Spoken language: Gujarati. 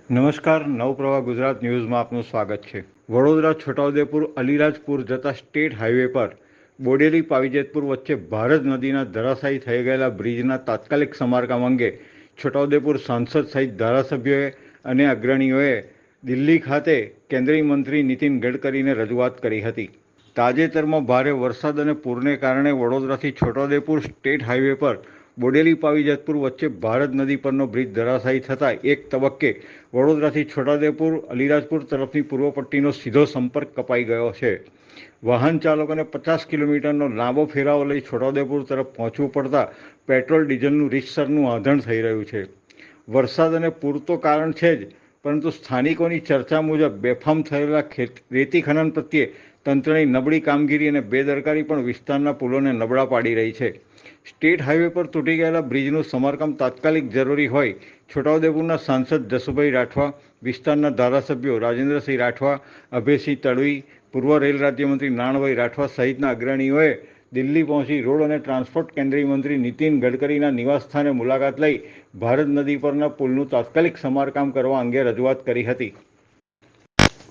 નમસ્કાર, નવપ્રવાહ ગુજરાત ન્યૂઝમાં આપનું સ્વાગત છે। વડોદરા છોટાઉદેપુર અલીરાજપુર જતા સ્ટેટ હાઈવે પર બોડેલી પાવીજેતપુર વચ્ચે ભારત નદીના ધરાશાયી થઈ ગયેલા બ્રિજના તાત્કાલિક સમારકામ અંગે છોટાઉદેપુર સાંસદ સહિત ધારાસભ્યોએ અને અગ્રણીઓએ દિલ્હી ખાતે કેન્દ્રીય મંત્રી નીતિન ગડકરીને રજૂઆત કરી હતી। તાજેતરમાં ભારે વરસાદ અને પૂરને કારણે વડોદરાથી છોટાઉદેપુર સ્ટેટ હાઈવે પર બોડેલી પાવીજેતપુર વચ્ચે ભારત નદી પરનો બ્રિજ ધરાશાયી થતાં એક તબક્કે વડોદરાથી છોટાઉદેપુર અલીરાજપુર તરફની પૂર્વ પટ્ટીનો સીધો સંપર્ક કપાઈ ગયો છે। વાહન ચાલકોને 50 કિલોમીટરનો લાંબો ફેરાવો લઈ છોટાઉદેપુર તરફ પહોંચવું પડતા પેટ્રોલ ડીઝલનું રીતસરનું આંધણ થઈ રહ્યું છે। વરસાદ અને પૂર તો કારણ છે જ, પરંતુ સ્થાનિકોની ચર્ચા મુજબ બેફામ થયેલા રેતી ખનન પ્રત્યે તંત્રની નબળી કામગીરી અને બેદરકારી પણ વિસ્તારના પુલોને નબળા પાડી રહી છે। સ્ટેટ હાઈવે પર તૂટી ગયેલા બ્રિજનું સમારકામ તાત્કાલિક જરૂરી હોય છોટાઉદેપુરના સાંસદ જસુભાઈ રાઠવા, વિસ્તારના ધારાસભ્યો રાજેન્દ્રસિંહ રાઠવા, અભયસિંહ તડવી, પૂર્વ રેલ રાજ્યમંત્રી નારણભાઈ રાઠવા સહિતના અગ્રણીઓએ દિલ્હી પહોંચી રોડ અને ટ્રાન્સપોર્ટ કેન્દ્રીય મંત્રી નીતિન ગડકરીના નિવાસસ્થાને મુલાકાત લઈ ભારત નદી પરના પુલનું તાત્કાલિક સમારકામ કરવા અંગે રજૂઆત કરી હતી।